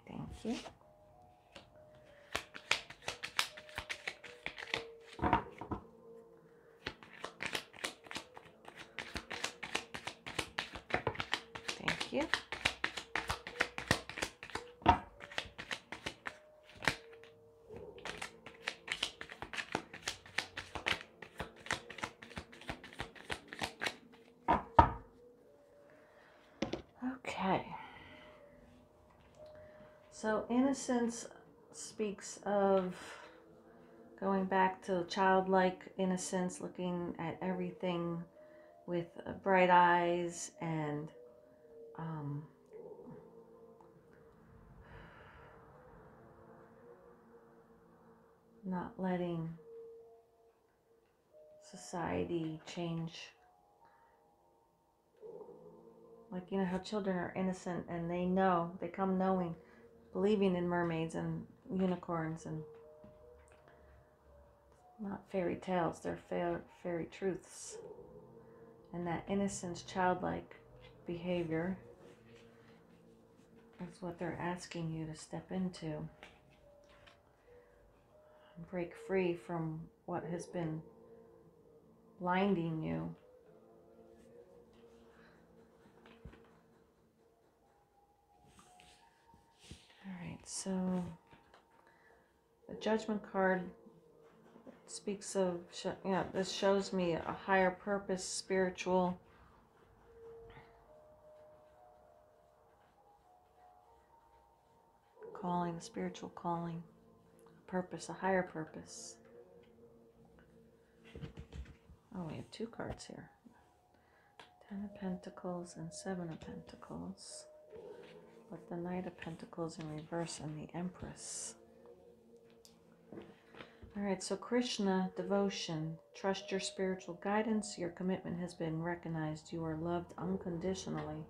Thank you. Thank you. Okay. So innocence speaks of going back to childlike innocence, looking at everything with bright eyes and not letting society change. Like, you know how children are innocent and they come knowing, believing in mermaids and unicorns and not fairy tales, they're fairy truths. And that innocence, childlike behavior is what they're asking you to step into. Break free from what has been blinding you. Alright, so the Judgment card speaks of, this shows me a higher purpose, spiritual. Calling, a spiritual calling, a purpose, a higher purpose. Oh, we have two cards here. 10 of Pentacles and 7 of Pentacles. But the Knight of Pentacles in reverse and the Empress. Alright, so Krishna, devotion. Trust your spiritual guidance. Your commitment has been recognized. You are loved unconditionally.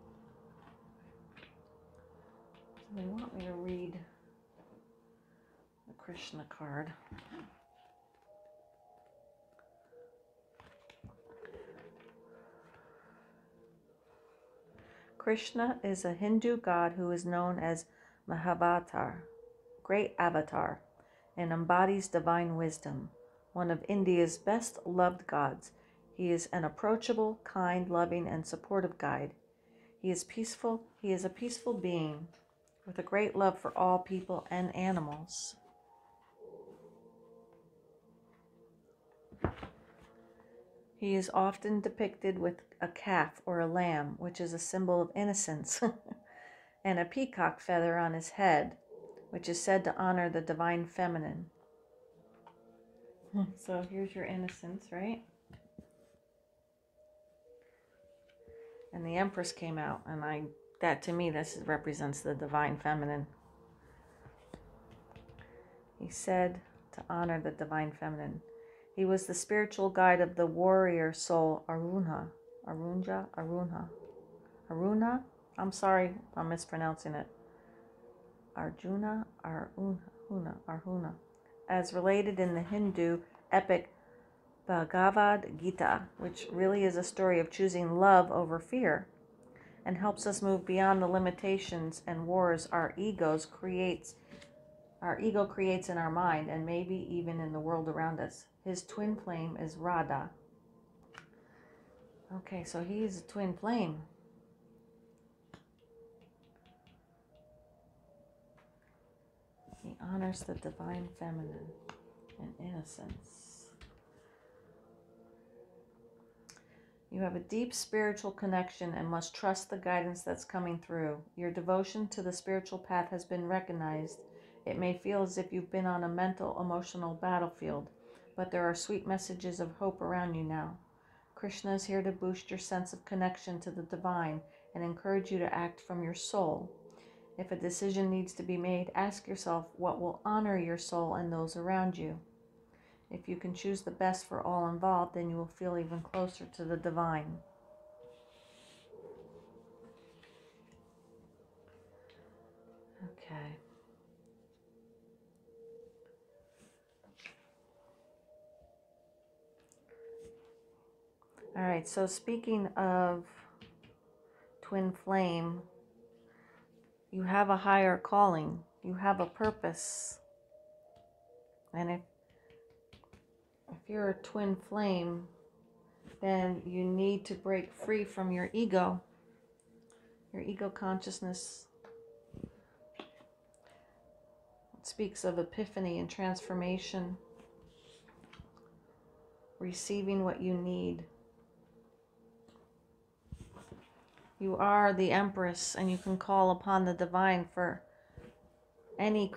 They want me to read the Krishna card. Krishna is a Hindu god who is known as Mahavatar, great avatar, and embodies divine wisdom, one of India's best loved gods. He is an approachable, kind, loving, and supportive guide. He is peaceful. He is a peaceful being with a great love for all people and animals. He is often depicted with a calf or a lamb, which is a symbol of innocence, and a peacock feather on his head, which is said to honor the divine feminine. So here's your innocence, right? And the Empress came out, and that to me, this represents the divine feminine. He said to honor the divine feminine. He was the spiritual guide of the warrior soul Aruna. I'm sorry if I'm mispronouncing it. Arjuna. As related in the Hindu epic Bhagavad Gita, which really is a story of choosing love over fear and helps us move beyond the limitations and wars our ego creates in our mind and maybe even in the world around us. His twin flame is Radha. Okay, so he's a twin flame. He honors the divine feminine and innocence. You have a deep spiritual connection and must trust the guidance that's coming through. Your devotion to the spiritual path has been recognized. It may feel as if you've been on a mental, emotional battlefield, but there are sweet messages of hope around you now. Krishna is here to boost your sense of connection to the divine and encourage you to act from your soul. If a decision needs to be made, ask yourself what will honor your soul and those around you. If you can choose the best for all involved, then you will feel even closer to the divine. Okay. All right, so speaking of twin flame, you have a higher calling. You have a purpose. And if you're a twin flame, then you need to break free from your ego consciousness. It speaks of epiphany and transformation, receiving what you need. You are the Empress, and you can call upon the divine for any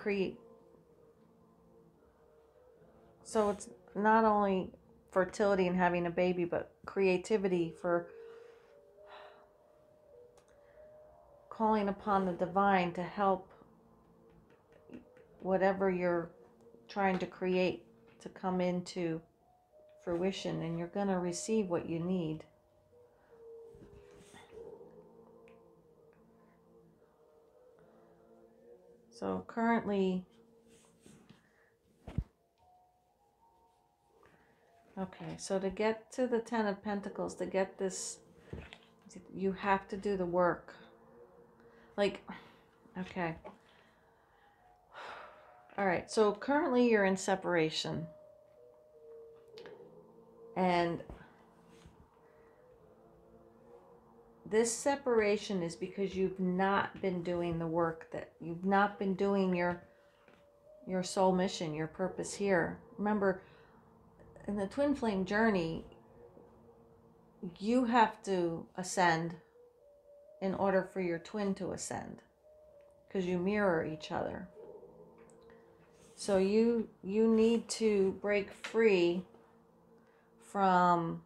So it's not only fertility and having a baby, but creativity, for calling upon the divine to help whatever you're trying to create to come into fruition, and you're going to receive what you need. So currently, okay, so to get to the Ten of Pentacles, to get this, you have to do the work. Like, okay. All right, so currently you're in separation. And this separation is because you've not been doing the work, that you've not been doing your soul mission, your purpose here. Remember, in the twin flame journey, you have to ascend in order for your twin to ascend, because you mirror each other. So you need to break free from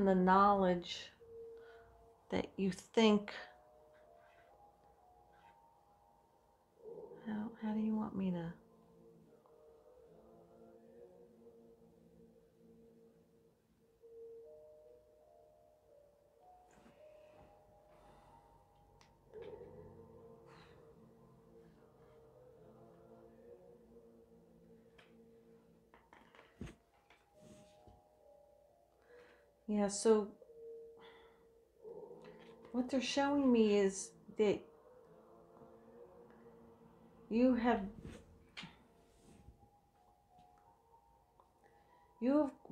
the knowledge that you think. How do you want me to? Yeah, so what they're showing me is that you have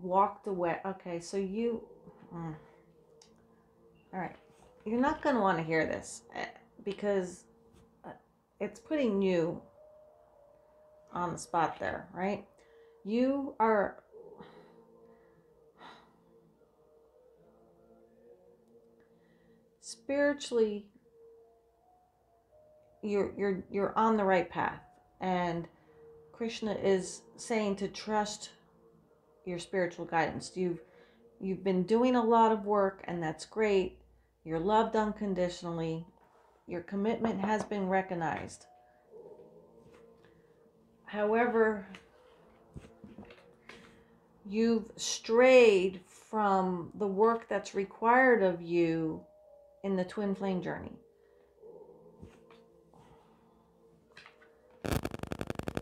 walked away. Okay, so all right, you're not going to want to hear this because it's putting you on the spot there, right? You are spiritually, you're on the right path, and Krishna is saying to trust your spiritual guidance. You've been doing a lot of work, and that's great. You're loved unconditionally. Your commitment has been recognized. However, you've strayed from the work that's required of you in the twin flame journey.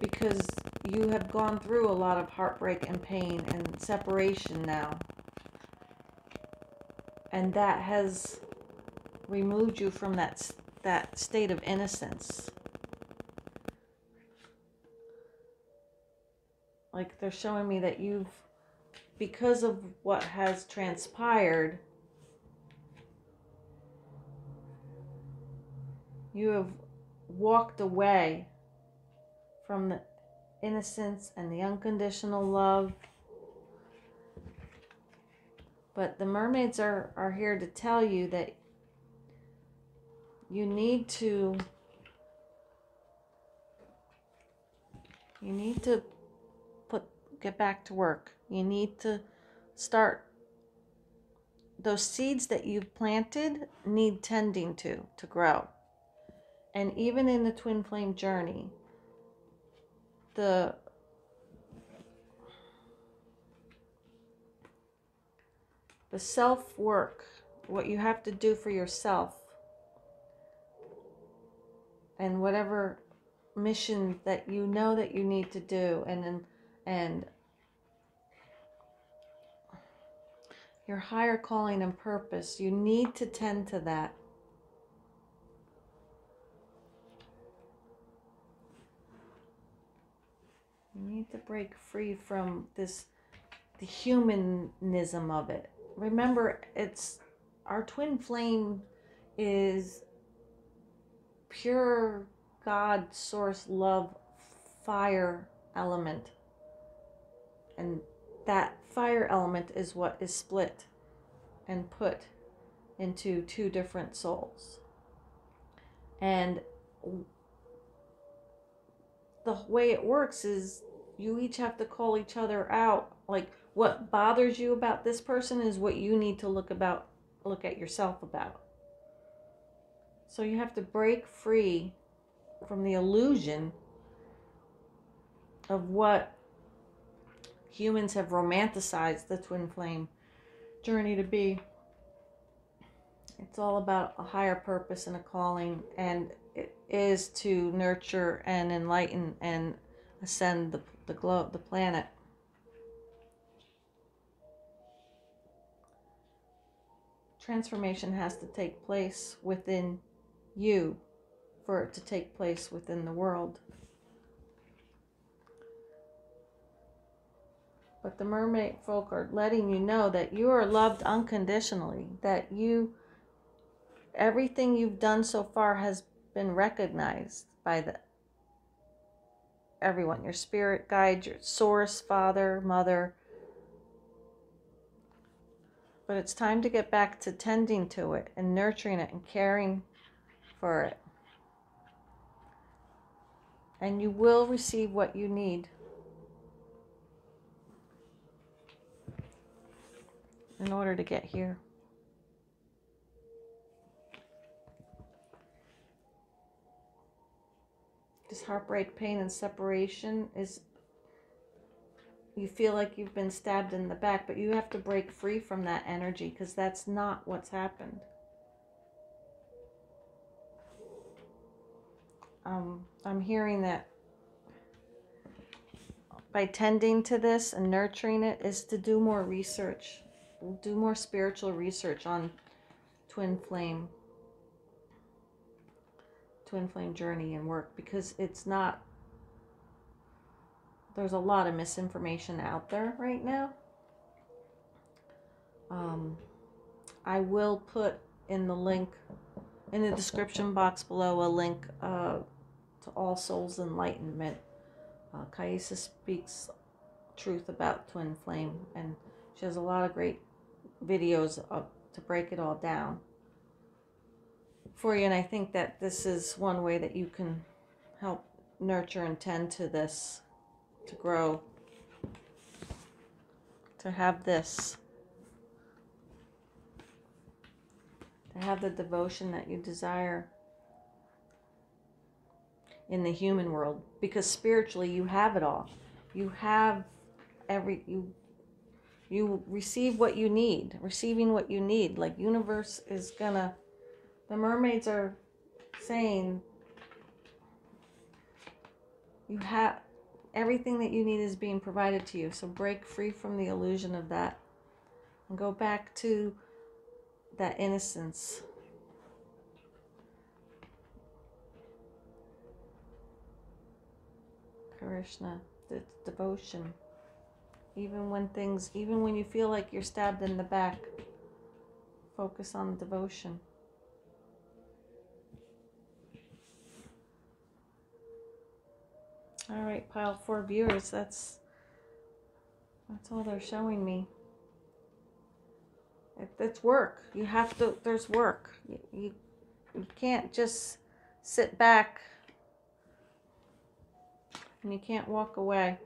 Because you have gone through a lot of heartbreak and pain and separation now. And that has removed you from that state of innocence. Like they're showing me that you've, because of what has transpired, you have walked away from the innocence and the unconditional love. But the mermaids are here to tell you that you need to get back to work. You need to start. Those seeds that you've planted need tending to grow. And even in the twin flame journey, the self-work, what you have to do for yourself, and whatever mission that you know that you need to do, and your higher calling and purpose, you need to tend to that. You need to break free from the humanism of it. Remember, our twin flame is pure God, source, love, fire element. And that fire element is what is split and put into two different souls. And the way it works is you each have to call each other out. Like, what bothers you about this person is what you need to look at yourself about. So you have to break free from the illusion of what humans have romanticized the twin flame journey to be. It's all about a higher purpose and a calling, and it is to nurture and enlighten and ascend the planet. Transformation has to take place within you for it to take place within the world. But the mermaid folk are letting you know that you are loved unconditionally, that everything you've done so far has been recognized by everyone, your spirit guide, your source, father, mother. But it's time to get back to tending to it and nurturing it and caring for it. And you will receive what you need in order to get here. This heartbreak, pain, and separation is, you feel like you've been stabbed in the back, but you have to break free from that energy, because that's not what's happened. I'm hearing that by tending to this and nurturing it is to do more research, do more spiritual research on twin flame journey and work, because it's not, there's a lot of misinformation out there right now. I will put in the link in the description box below a link to All Souls Enlightenment. Kaisa speaks truth about twin flame, and she has a lot of great videos to break it all down for you. And I think that this is one way that you can help nurture and tend to this, to grow, to have this, to have the devotion that you desire in the human world, because spiritually you have it all. You have you receive what you need, receiving what you need. Like, universe is gonna The mermaids are saying you have everything that you need is being provided to you. So break free from the illusion of that and go back to that innocence. Krishna, the devotion. Even when you feel like you're stabbed in the back, focus on devotion. All right, pile 4 viewers. That's all they're showing me. It's work. You have to. There's work. You can't just sit back, and you can't walk away.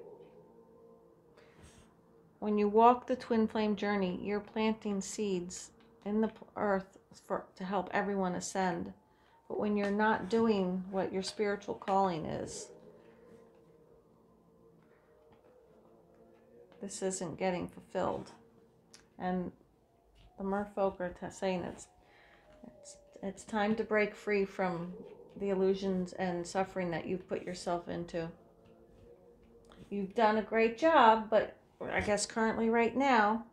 When you walk the twin flame journey, you're planting seeds in the earth to help everyone ascend. But when you're not doing what your spiritual calling is, this isn't getting fulfilled. And the merfolk are saying it's time to break free from the illusions and suffering that you've put yourself into. You've done a great job, but I guess currently right now,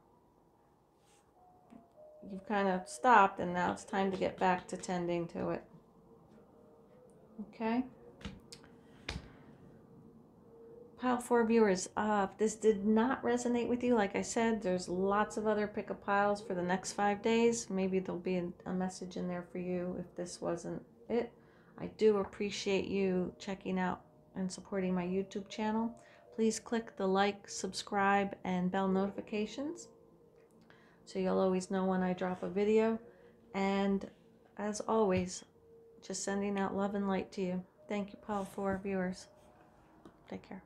you've kind of stopped, and now it's time to get back to tending to it. Okay? Pile 4 viewers, if this did not resonate with you, like I said, there's lots of other pick-up piles for the next 5 days. Maybe there'll be a message in there for you if this wasn't it. I do appreciate you checking out and supporting my YouTube channel. Please click the like, subscribe, and bell notifications so you'll always know when I drop a video. And as always, just sending out love and light to you. Thank you, pile 4 viewers. Take care.